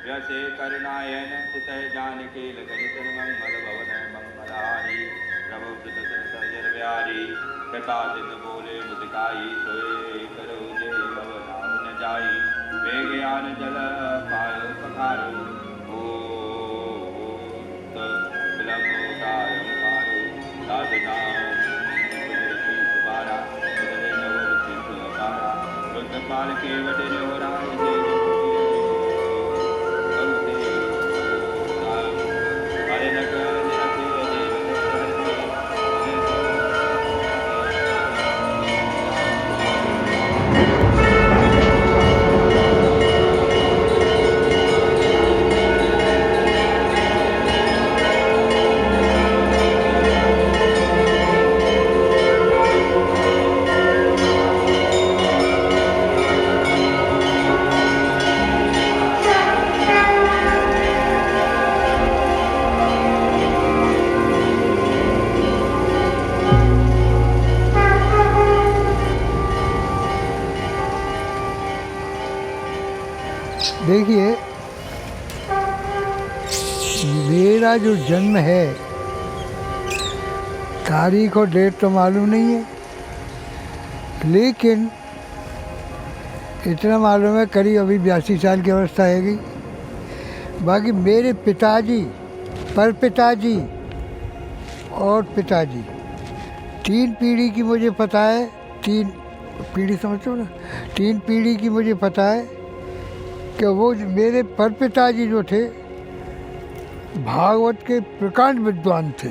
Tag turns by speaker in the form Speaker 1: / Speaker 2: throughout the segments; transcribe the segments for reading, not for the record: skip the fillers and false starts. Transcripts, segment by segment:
Speaker 1: व्यसे करुणायन चित जानकी लगनित मंगल भवन मंगलहारी प्रभु चित सजर बिहारी कृपा सिंधु बोले मुदिकाई सोए करो जय भव नाम न जाई वे ज्ञान जल पायो पखारो ओ विलम्बो तारम पारो साधु नाम तुम्हारा उदय नव सिंधु अपारा रुद्रपाल के वडे होरा
Speaker 2: देखिए, मेरा जो जन्म है, तारीख और डेट तो मालूम नहीं है, लेकिन इतना मालूम है करीब अभी 82 साल की अवस्था हैगी। बाकी मेरे पिताजी, परपिताजी और पिताजी, 3 पीढ़ी की मुझे पता है। 3 पीढ़ी समझते हो ना, 3 पीढ़ी की मुझे पता है कि वो मेरे परपिताजी जो थे भागवत के प्रकांड विद्वान थे,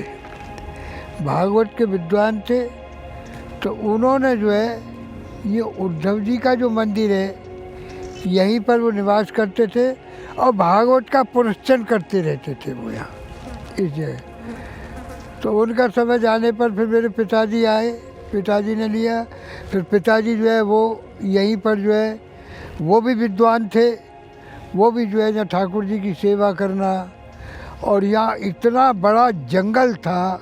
Speaker 2: भागवत के विद्वान थे। तो उन्होंने जो है ये उद्धव जी का जो मंदिर है यहीं पर वो निवास करते थे और भागवत का पुरस्चन करते रहते थे वो यहाँ इस जगह। तो उनका समय जाने पर फिर मेरे पिताजी आए, पिताजी ने लिया। फिर पिताजी जो है वो यहीं पर जो है वो भी विद्वान थे, वो भी जो है यहाँ ठाकुर जी की सेवा करना। और यहाँ इतना बड़ा जंगल था,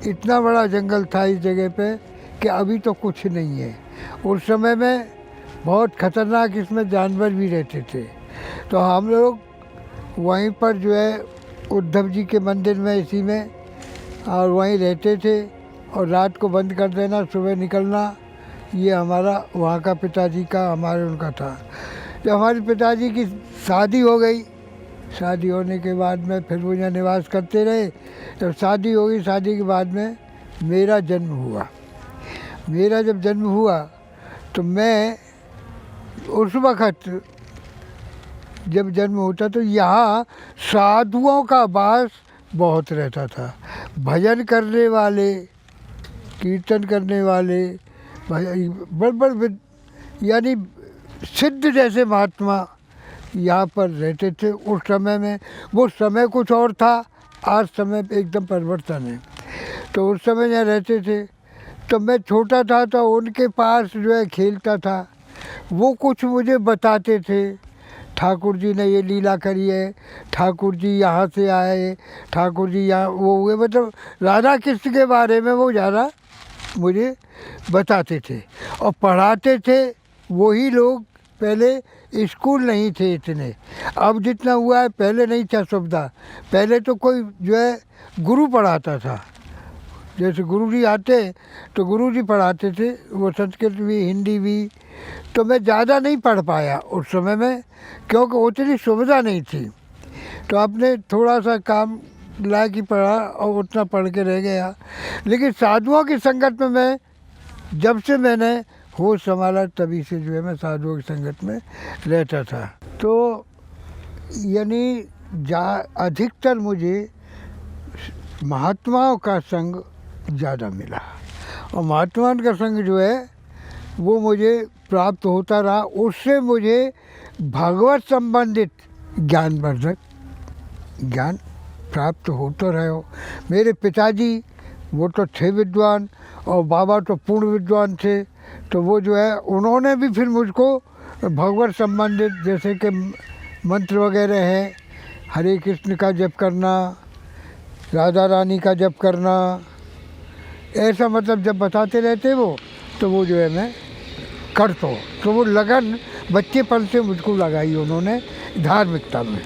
Speaker 2: इतना बड़ा जंगल था इस जगह पे कि अभी तो कुछ नहीं है। उस समय में बहुत ख़तरनाक इसमें जानवर भी रहते थे। तो हम लोग वहीं पर जो है उद्धव जी के मंदिर में इसी में और वहीं रहते थे और रात को बंद कर देना, सुबह निकलना। ये हमारा वहाँ का पिताजी का, हमारे उनका था। जब हमारे पिताजी की शादी हो गई, शादी होने के बाद में फिर वो यहाँ निवास करते रहे। जब शादी हो गई, शादी के बाद में मेरा जन्म हुआ। मेरा जब जन्म हुआ तो मैं उस वक़्त जब जन्म होता तो यहाँ साधुओं का वास बहुत रहता था। भजन करने वाले, कीर्तन करने वाले, बड़ यानी सिद्ध जैसे महात्मा यहाँ पर रहते थे उस समय में। वो समय कुछ और था, आज समय एकदम परिवर्तन है। तो उस समय यहाँ रहते थे। तो मैं छोटा था तो उनके पास जो है खेलता था। वो कुछ मुझे बताते थे, ठाकुर जी ने ये लीला करी है, ठाकुर जी यहाँ से आए, ठाकुर जी यहाँ वो हुए, मतलब राधा कृष्ण के बारे में वो ज़्यादा मुझे बताते थे और पढ़ाते थे वही लोग। पहले स्कूल नहीं थे इतने, अब जितना हुआ है पहले नहीं था सुविधा। पहले तो कोई जो है गुरु पढ़ाता था, जैसे गुरु जी आते तो गुरु जी पढ़ाते थे, वो संस्कृत भी हिंदी भी। तो मैं ज़्यादा नहीं पढ़ पाया उस समय में क्योंकि उतनी सुविधा नहीं थी। तो आपने थोड़ा सा काम लायक ही पढ़ा और उतना पढ़ के रह गया। लेकिन साधुओं की संगत में मैं जब से मैंने होश संभाला तभी से जो है मैं साधुओं की संगत में रहता था। तो यानी अधिकतर मुझे महात्माओं का संग ज़्यादा मिला और महात्माओं का संग जो है वो मुझे प्राप्त होता रहा। उससे मुझे भगवत संबंधित ज्ञानवर्धक ज्ञान प्राप्त होता रहा। मेरे पिताजी वो तो थे विद्वान और बाबा तो पूर्ण विद्वान थे। तो वो जो है उन्होंने भी फिर मुझको भगवत संबंधित जैसे कि मंत्र वगैरह है, हरे कृष्ण का जप करना, राधा रानी का जप करना, ऐसा मतलब जब बताते रहते वो, तो वो जो है मैं करता हूँ। तो वो लगन बच्चेपन से मुझको लगाई उन्होंने धार्मिकता में।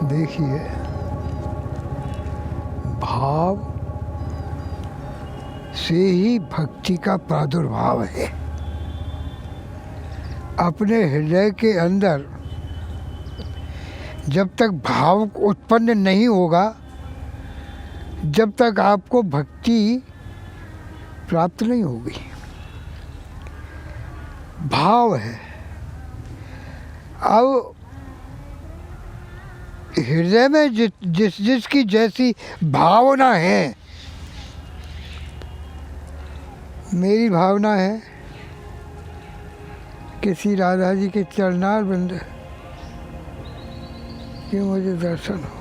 Speaker 2: देखिए, भाव से ही भक्ति का प्रादुर्भाव है। अपने हृदय के अंदर जब तक भाव उत्पन्न नहीं होगा, जब तक आपको भक्ति प्राप्त नहीं होगी। भाव है। अब हृदय में जिसकी जैसी भावना है, मेरी भावना है कि श्री राधा जी के चरणार बिंद कि मुझे दर्शन हो।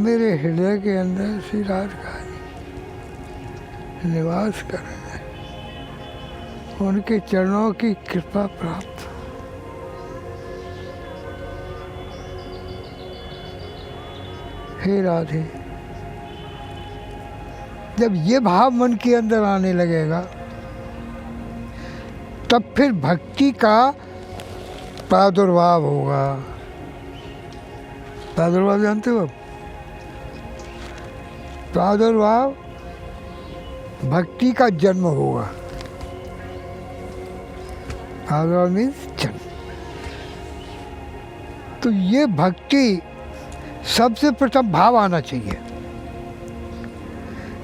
Speaker 2: मेरे हृदय के अंदर श्री राधा जी निवास करें, उनके चरणों की कृपा प्राप्त। हे राधे, जब ये भाव मन के अंदर आने लगेगा, तब फिर भक्ति का प्रादुर्भाव होगा। प्रादुर्भाव जानते हो? प्रादुर्भाव भक्ति का जन्म होगा। प्रादुर्भाव मीन्स जन्म। तो ये भक्ति सबसे प्रथम भाव आना चाहिए।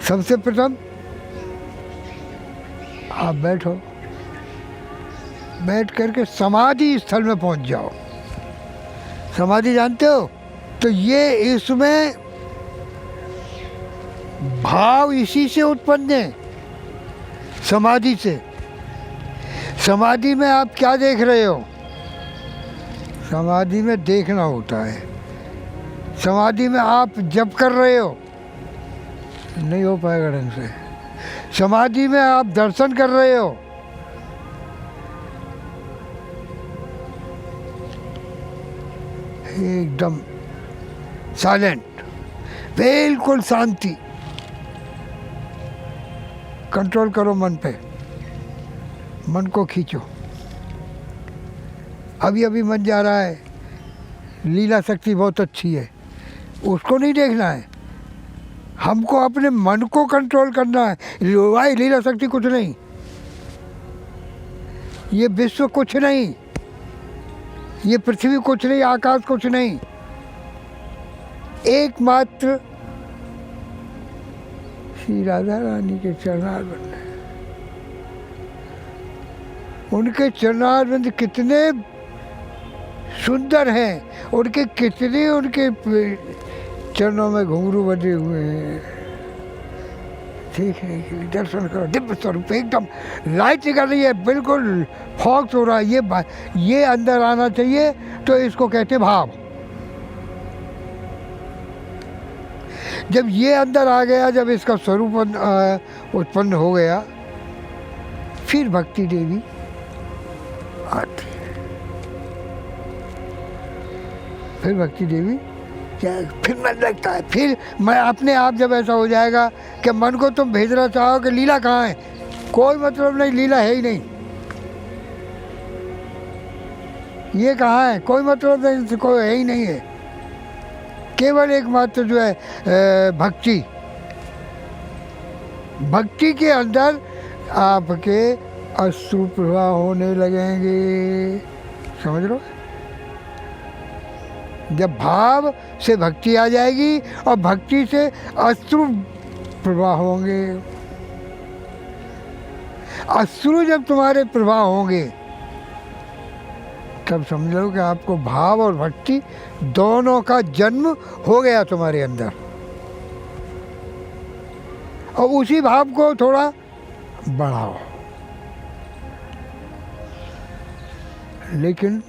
Speaker 2: सबसे प्रथम आप बैठो, बैठ करके समाधि स्थल में पहुंच जाओ। समाधि जानते हो? तो ये इसमें भाव इसी से उत्पन्न है, समाधि से। समाधि में आप क्या देख रहे हो? समाधि में देखना होता है। समाधि में आप जप कर रहे हो, नहीं हो पाएगा ढंग से। समाधि में आप दर्शन कर रहे हो, एकदम साइलेंट, बिल्कुल शांति। कंट्रोल करो मन पे, मन को खींचो। अभी अभी मन जा रहा है, लीला शक्ति बहुत अच्छी है, उसको नहीं देखना है। हमको अपने मन को कंट्रोल करना है। भाई लीला शक्ति कुछ नहीं, ये विश्व कुछ नहीं, ये पृथ्वी कुछ नहीं, आकाश कुछ नहीं। एकमात्र श्री राधा रानी के चरणारविंद। उनके चरणारविंद कितने सुंदर हैं, उनके कितने उनके चरणों में घुंघरू बंधे हुए हैं। देखने के लिए दर्शन करो। दिव्य स्वरूप एकदम लाइट निकल रही है, बिल्कुल फॉक्स हो रहा है। ये अंदर आना चाहिए, तो इसको कहते भाव। जब ये अंदर आ गया, जब इसका स्वरूप उत्पन्न हो गया, फिर भक्ति देवी आती है। फिर भक्ति देवी फिर मन लगता है। फिर मैं अपने आप जब ऐसा हो जाएगा कि मन को तुम भेजना चाहो कि लीला कहाँ है, कोई मतलब नहीं, लीला है ही नहीं, ये कहाँ है, कोई मतलब नहीं, कोई है ही नहीं है। केवल एकमात्र जो है भक्ति। भक्ति के अंदर आपके अश्रु प्रवाह होने लगेंगे। समझ लो, जब भाव से भक्ति आ जाएगी और भक्ति से अश्रु प्रवाह होंगे। अश्रु जब तुम्हारे प्रवाह होंगे, तब समझ लो कि आपको भाव और भक्ति दोनों का जन्म हो गया तुम्हारे अंदर। और उसी भाव को थोड़ा बढ़ाओ। लेकिन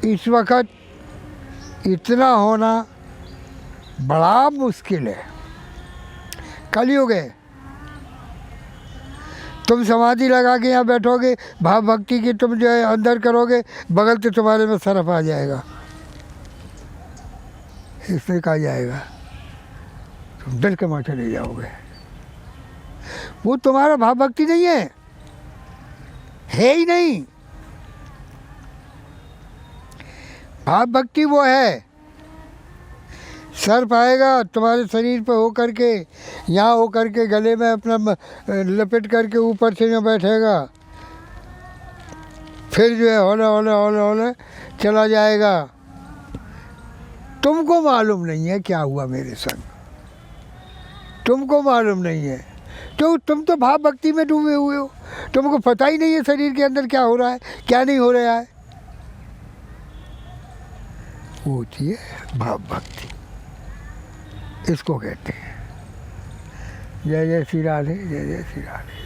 Speaker 2: इस वक्त इतना होना बड़ा मुश्किल है। कलयुग है। तुम समाधि लगा के यहाँ बैठोगे, भाव भक्ति की तुम जो है अंदर करोगे, बगल से तुम्हारे में सरफ आ जाएगा, इसमें कहा जाएगा, तुम दिल के माँ चले जाओगे। वो तुम्हारा भाव भक्ति नहीं है ही नहीं। भाव भक्ति वो है, सर्प आएगा तुम्हारे शरीर पे हो करके, यहाँ हो करके गले में अपना लपेट करके ऊपर से में बैठेगा, फिर जो है हौले हौले हौले हौले चला जाएगा। तुमको मालूम नहीं है क्या हुआ मेरे संग, तुमको मालूम नहीं है, तो तुम तो भाव भक्ति में डूबे हुए हो, तुमको पता ही नहीं है शरीर के अंदर क्या हो रहा है क्या नहीं हो रहा है। वो होती है भाव भक्ति, इसको कहते हैं। जय जय श्री राधे, जय जय श्री राधे।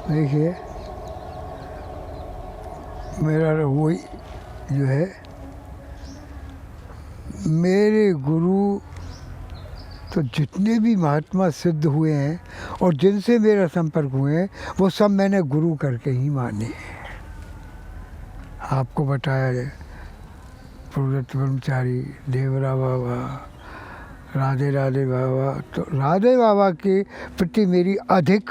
Speaker 2: देखिए मेरा वही जो है, मेरे गुरु तो जितने भी महात्मा सिद्ध हुए हैं और जिनसे मेरा संपर्क हुए हैं वो सब मैंने गुरु करके ही माने। आपको बताया है प्रदत्त ब्रह्मचारी, देवरा बाबा, राधे राधे बाबा, तो राधे बाबा के प्रति मेरी अधिक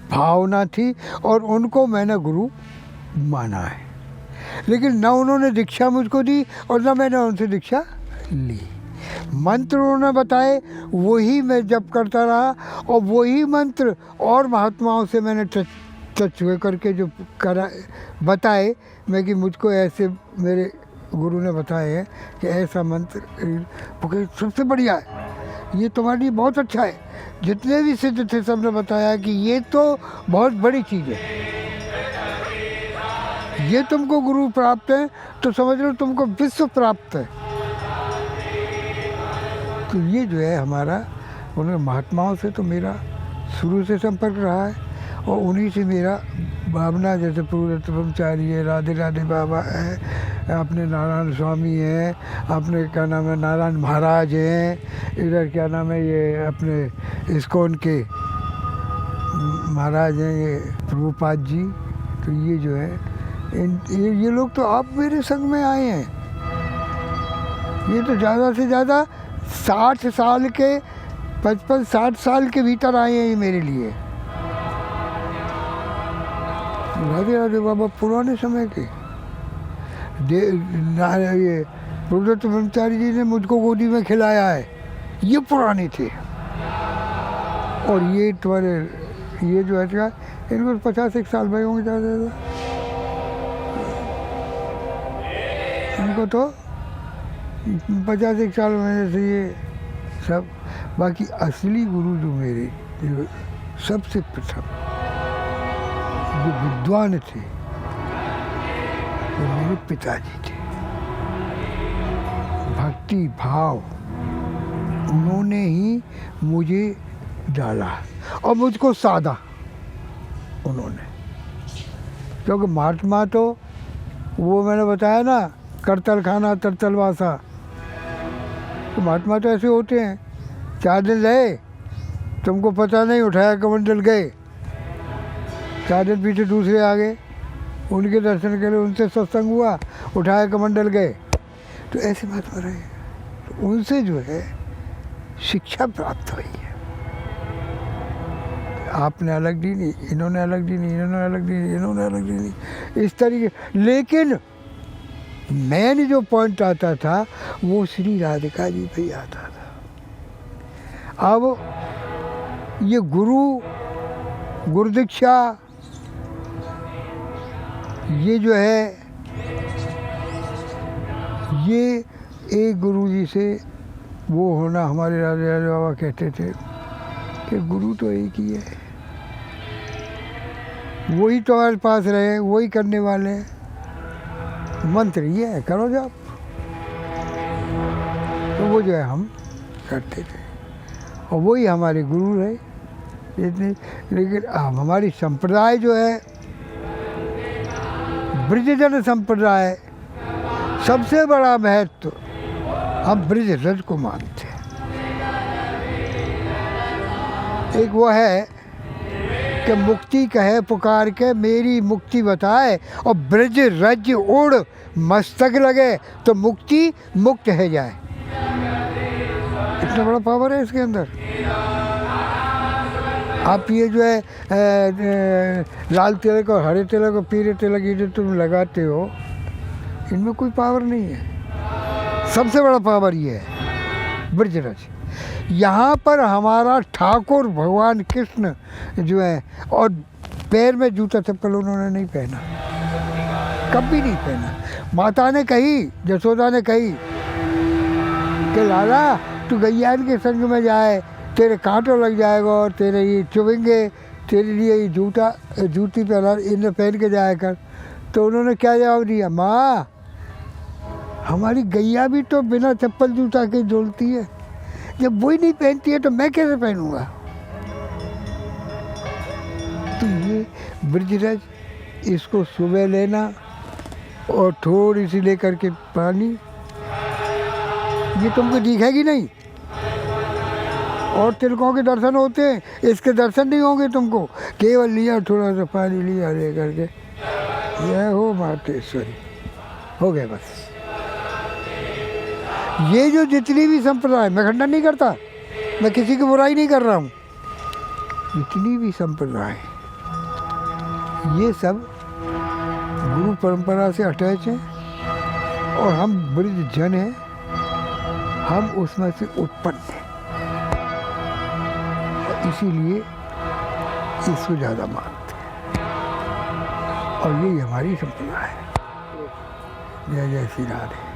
Speaker 2: भावना थी और उनको मैंने गुरु माना है, लेकिन न उन्होंने दीक्षा मुझको दी और न मैंने उनसे दीक्षा ली। मंत्र उन्होंने बताए वही मैं जप करता रहा और वही मंत्र और महात्माओं से मैंने टच हुए करके जो करा बताए मैं कि मुझको ऐसे मेरे गुरु ने बताए हैं कि ऐसा मंत्र वो सबसे बढ़िया है, ये तुम्हारे लिए बहुत अच्छा है। जितने भी सिद्ध थे सबने बताया कि ये तो बहुत बड़ी चीज़ है, ये तुमको गुरु प्राप्त है तो समझ लो तुमको विश्व प्राप्त है। तो ये जो है हमारा उन महात्माओं से तो मेरा शुरू से संपर्क रहा है और उन्हीं से मेरा भावना, जैसे प्रदत्त ब्रह्मचारी है, राधे राधे बाबा है, अपने नारायण स्वामी हैं, अपने क्या नाम है नारायण महाराज हैं, इधर क्या नाम है ये अपने इस्कॉन के महाराज हैं ये प्रभुपाद जी। तो ये जो है ये लोग तो आप मेरे संग में आए हैं, ये तो ज़्यादा से ज़्यादा 60 साल के 55-60 साल के भीतर आए हैं ये मेरे लिए। राधे राधे बाबा पुराने समय के, ये रुद्रत ब्रह्मचारी जी ने मुझको गोदी में खिलाया है, ये पुराने थे। और ये तुम्हारे ये जो है क्या, इनको 50 साल भाई होंगे ज़्यादा ज़्यादा, इनको तो 50 साल में से ये सब। बाकी असली गुरु जो मेरे, जो सबसे प्रथम जो विद्वान थे, वो मेरे पिताजी थे। भक्ति भाव उन्होंने ही मुझे डाला और मुझको साधा उन्होंने। क्योंकि महात्मा तो वो मैंने बताया ना, करतल खाना तरतल वासा, तो महात्मा तो ऐसे होते हैं, 4 दिन रहे, तुमको पता नहीं, उठाया कमंडल गए, 4 दिन पीछे दूसरे आ गए, उनके दर्शन के लिए उनसे सत्संग हुआ, उठाया कमंडल गए। तो ऐसे महात्मा रहे, तो उनसे जो है शिक्षा प्राप्त हुई है। आपने अलग दी नहीं, इन्होंने अलग दी नहीं, इन्होंने अलग दी नहीं, इन्होंने अलग दी नहीं, इस तरीके। लेकिन मेन जो पॉइंट आता था वो श्री राधिका जी पे आता था। अब ये गुरु दीक्षा, ये जो है, ये एक गुरु जी से वो होना, हमारे राजा बाबा कहते थे कि गुरु तो एक ही है, वही तो हमारे पास रहे, वही करने वाले हैं। मंत्र ये है, करो जाप। तो वो जो है हम करते थे और वही हमारे गुरु रहे इतने। लेकिन अब हमारी संप्रदाय जो है, ब्रजजन संप्रदाय, सबसे बड़ा महत्व हम ब्रज रज को मानते हैं। एक वो है कि मुक्ति कहे पुकार के मेरी मुक्ति बताए, और ब्रज रज उड़ मस्तक लगे तो मुक्ति मुक्त है जाए। इतना बड़ा पावर है इसके अंदर। आप ये जो है लाल तिलक और हरे तिलक और पीले तिलक ये जो तुम लगाते हो, इनमें कोई पावर नहीं है। सबसे बड़ा पावर ये है ब्रजरज। यहाँ पर हमारा ठाकुर भगवान कृष्ण जो है, और पैर में जूता चप्पल उन्होंने नहीं पहना, कभी नहीं पहना। माता ने कही, जसोदा ने कही कि लाला तू गैया के संग में जाए, तेरे कांटों लग जाएगा और तेरे ये चुभेंगे, तेरे लिए ये जूती पहना, इन्हें पहन के जाया कर। तो उन्होंने क्या जवाब दिया, माँ हमारी गैया भी तो बिना चप्पल जूता के डोलती है, जब वही नहीं पहनती है तो मैं कैसे पहनूंगा। तो ये ब्रजरज, इसको सुबह लेना और थोड़ी सी लेकर के पानी, ये तुमको दिखेगी नहीं। और तिलकों के दर्शन होते हैं, इसके दर्शन नहीं होंगे तुमको। केवल लिया, थोड़ा सा पानी लिया ले करके, यह हो मातेश्वरी, हो गए बस। ये जो जितनी भी संप्रदाय, मैं खंडन नहीं करता, मैं किसी की बुराई नहीं कर रहा हूँ, जितनी भी संप्रदाय, ये सब गुरु परंपरा से अटैच हैं और हम ब्रज जन हैं, हम उसमें से उत्पन्न हैं और इसीलिए इसको ज़्यादा मानते हैं और यही हमारी संप्रदाय है। जय जय श्री राधे।